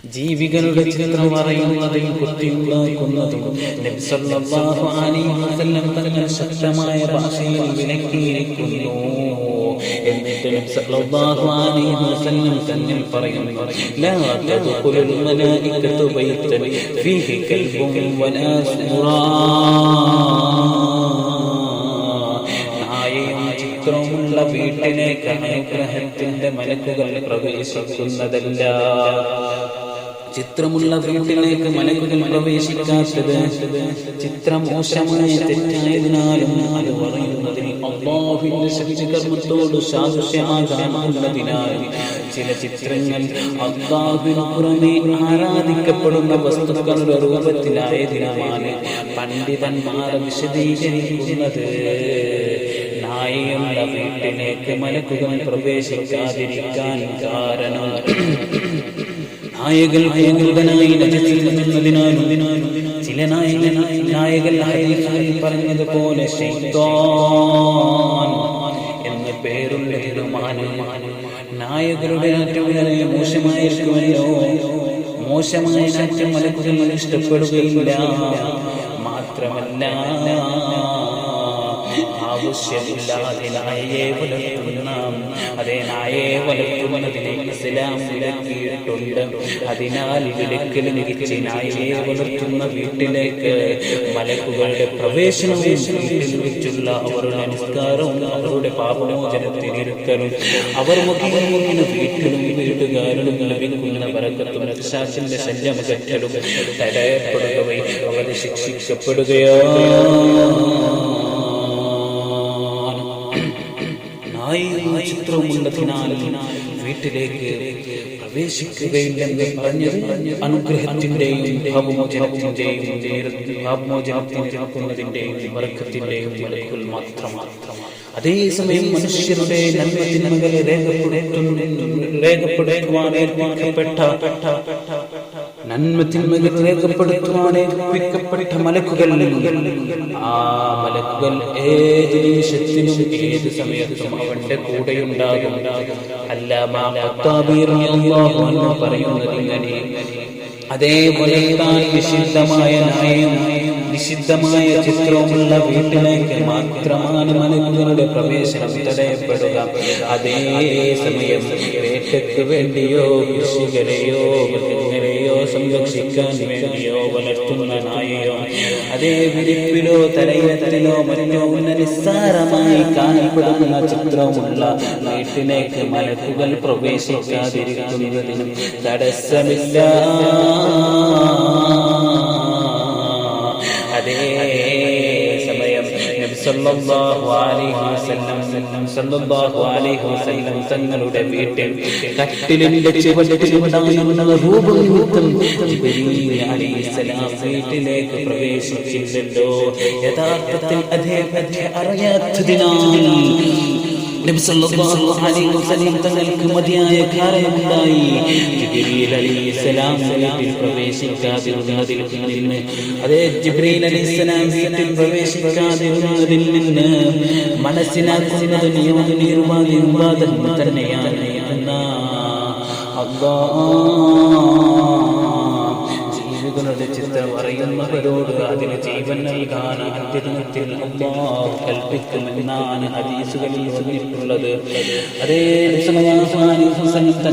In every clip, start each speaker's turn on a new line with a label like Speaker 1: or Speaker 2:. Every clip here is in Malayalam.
Speaker 1: ജീവികളുടെ ചിത്രം പറയുന്നതും കുത്തിയുണ്ടാക്കുന്നതും നബി സല്ലല്ലാഹു അലൈഹി വസല്ലം തങ്ങൾ ശക്തമായ ഭാഷയിൽ വിലക്കിയിരിക്കുന്നു. എന്നിട്ട് നബി സല്ലല്ലാഹു അലൈഹി വസല്ലം തങ്ങൾ പറയുന്നു, ലാ തദ്ഖുലുൽ മലായികതു ബൈതൻ ഫീഹി കൽബുൻ വലാ സൂറാ. ചിത്രമുള്ള വീട്ടിലേക്ക് അനുഗ്രഹത്തിന്റെ മലക്കുകൾ പ്രവേശിക്കുന്നതല്ല. ചിത്രമുള്ള വീട്ടിലേക്ക് മലക്കുകൾ പ്രവേശിക്കാത്തത് ചിത്രം മോശമായ തെറ്റായതിനാലും അത് പറയുന്നതിന് അല്ലാഹുവിന്റെ ശക്തികർമ്മത്തോട് സാദൃശ്യമാകാമെന്നതിനാലും ചില ചിത്രങ്ങൾ അല്ലാഹുവിന് പുറമെ ആരാധിക്കപ്പെടുന്ന വസ്തുക്കളുടെ രൂപത്തിലായതിനാലാണ് പണ്ഡിതന്മാർ വിശദീകരിക്കുന്നത്. നായയുടെ വീട്ടിലേക്ക് മലക്കുകൾ പ്രവേശിക്കാതിരിക്കാൻ കാരണം നായകൾ ഭയങ്കരനായി നജസിക്കുന്നതിനാലും ചില നായകൾ പറഞ്ഞതുപോലെ ശൈത്താൻ എന്ന പേരുള്ളതുമാണ്. നായകളുടെ നാറ്റം മോശമായിരിക്കുമല്ലോ. മോശമായ നാറ്റം മലക്കുകൾ ഇഷ്ടപ്പെടുകയില്ല. മാത്രമല്ല, ആവശ്യമില്ലാതെ നായയെ വളർത്തുന്ന അതേ നായയെ വളർത്തുന്നതിനെ ഇസ്ലാം വിലക്കിയിട്ടുണ്ട്. അതിനാൽ വിലക്കൽ ലംഘിച്ച് നായയെ വളർത്തുന്ന വീട്ടിലേക്ക് മലക്കുകളുടെ പ്രവേശനവും വീട്ടിൽ വെച്ചുള്ള അവരുടെ നിസ്കാരവും അവരുടെ പാപമോചനത്തിനിരുക്കലും അവർ മുഖേന വീട്ടിലും വീട്ടുകാരിലും ലഭിക്കുന്ന ബറക്കത്തും പിശാചിന്റെ ശല്യമകറ്റലും തടയപ്പെടുകയും അവർ ശിക്ഷിക്കപ്പെടുകയോ. ചിത്രമുള്ളതിനാൽ വീട്ടിലേക്ക് പ്രവേശിക്കുകയില്ലെന്ന് പറഞ്ഞത് അനുഗ്രഹത്തിന്റെയും ഭാവമോചനത്തിനിരക്കുന്നതിന്റെയും ബറക്കത്തിന്റെയും മലക്കുകൾ മാത്രമാണ്. അതേസമയം മനുഷ്യരുടെ നന്മതിന്മകളെ രേഖപ്പെടുത്തുവാൻ ഏൽപ്പിക്കപ്പെട്ട മലക്കുകൾ, ആ മലക്കുകൾ ഏത് നിമിഷത്തിനും ഏത് സമയത്തും അവന്റെ കൂടെയുണ്ടാകും. അല്ലാമാ ഖത്താബി റളിയല്ലാഹു അൻഹു പറയുന്നത് ഇങ്ങനെ, അതേപോലെ താൻ നിഷിദ്ധമായ നായയും നിഷിദ്ധമായ ചിത്രവുമുള്ള വീട്ടിലേക്ക് മാത്രമാണ് മലക്കുകളുടെ പ്രവേശനം തടയപ്പെടുക. അതേ സമയം വേട്ടയ്ക്ക് വേണ്ടിയോ കൃഷികളെയോ മൃഗങ്ങളെയോ സംരക്ഷിക്കാൻ വേണ്ടിയോ വളർത്തുന്ന നായയോ അതേ വിരിപ്പിലോ തലയിലോ മറ്റോ നിസ്സാരമായി കാണപ്പെടുന്ന ചിത്രമുള്ള വീട്ടിലേക്ക് മലക്കുകൾ പ്രവേശിക്കാതിരിക്കുന്നതിനും തടസ്സമില്ല. അതേ സമയം നബി സല്ലല്ലാഹു അലൈഹി വസല്ലം തങ്ങളുടെ വീട്ടിൽ കട്ടിലിന്റെ ചുവട്ടിലുണ്ടായിരുന്ന രൂപം ജിബ്രീൽ അലൈഹിസ്സലാം വീട്ടിലേക്ക് പ്രവേശിച്ചില്ലല്ലോ. യഥാർത്ഥത്തിൽ അദ്ദേഹത്തെ അറിയാത്തതിനാൽ നബി സല്ലല്ലാഹു അലൈഹി വസല്ലം തങ്ങൾക്ക് മതിയായ കാരണമുണ്ടായി. ജിബ്രീൽ അലൈഹിസ്സലാം വീട്ടിൽ പ്രവേശിക്കാതിരുന്നതിൽ നിന്ന് ജിബ്രീൽ അലൈഹിസ്സലാം വീട്ടിൽ പ്രവേശിക്കാതിരുന്നതിൽ നിന്ന് മനസ്സിലാക്കുന്നത് നിരുപാധികം തന്നെയാണ്. ജീവികളുടെ ചിത്രം അറിയുന്നവരോട് അതിന് ജീവൻ നൽകാൻ അന്ത്യദിനത്തിൽ അല്ലാഹു കൽപ്പിക്കുമെന്നാണ് ഹദീസുകളിൽ വന്നിട്ടുള്ളത്. അതേ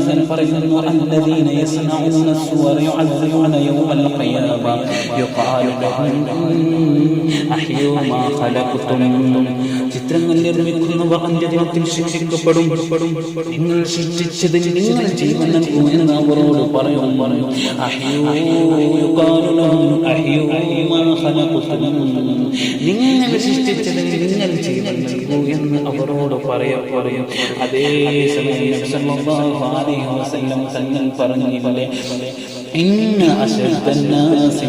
Speaker 1: തന്നെ പറയുന്നു, അല്ലദീന യസ്നഊന സുവറ യുഅദ്ദിബൂന യൗമൽ ഖിയാമ യുഖാലു ലഹും അഹ്യൂ മാ ഖലഖ്തും. ചിത്രങ്ങൾ നിർമ്മിക്കുന്നവർ അന്ത്യദിനത്തിൽ ശിക്ഷിക്കപ്പെടും. നിങ്ങൾ സൃഷ്ടിച്ചതിന് നിങ്ങൾ ജീവൻ നൽകൂ എന്ന് അവരോട് പറയും. നിങ്ങൾ സൃഷ്ടിച്ചതിന് നിങ്ങൾ ജീവൻ നൽകൂ എന്ന് അവരോട് പറയും. അതേ സമയം സല്ലല്ലാഹു അലൈഹി വസല്ലം തങ്ങൾ പറഞ്ഞില്ലേ, ഇന്ന അശദ്ദന്നാസി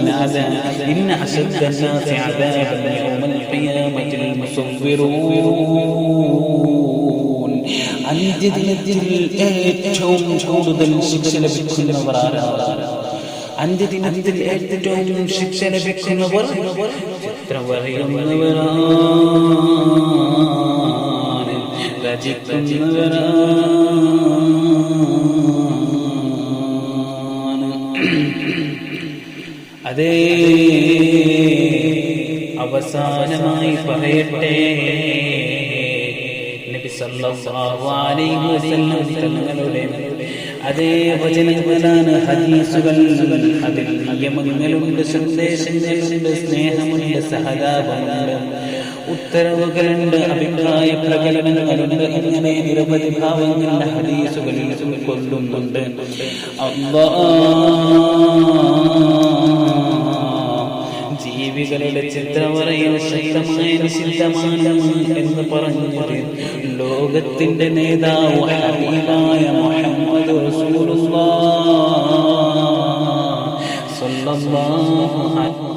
Speaker 1: അദാബൻ യൗമൽ ഖിയാമത്തിൽ മുസവ്വിറൂൻ. അന്ത്യദിനത്തിൽ ഏറ്റവും കൂടുതൽ ശിക്ഷ ലഭിക്കുന്നവർ ആരാണ്? അന്ത്യദിനത്തിൽ ഏറ്റവും ശിക്ഷ ലഭിക്കുന്നവർ ചിത്രം വരയുന്നവരാണ്, രചിക്കുന്നവരാണ്. അതേ അവസാനമായി പറയട്ടെ, നബി സല്ലല്ലാഹു അലൈഹി വസല്ലം തങ്ങളുടെ അതേ വചനങ്ങളാണ്, ഹദീസുകൾ. അതിൽ നിയമങ്ങളുണ്ട്, സന്ദേശങ്ങളുണ്ട്, സ്നേഹമുണ്ട്, സഹതാപമുണ്ട്, ഉത്തരവുകളുണ്ട്, അഭിപ്രായ പ്രകടനങ്ങളുണ്ട്. ഇങ്ങനെ നിരവധി ഭാവങ്ങളുടെ ഹദീസുകളിൽ ഉൾക്കൊള്ളുന്നുണ്ട്. ജീവികളുടെ ചിത്രവരയിൽ ശക്തമായ നിഷിദ്ധമാണ് എന്ന് പറഞ്ഞത് ലോകത്തിന്റെ നേതാവ് ഹബീബായ മുഹമ്മദ് റസൂലുള്ളാഹി സ്വല്ലല്ലാഹു അലൈഹി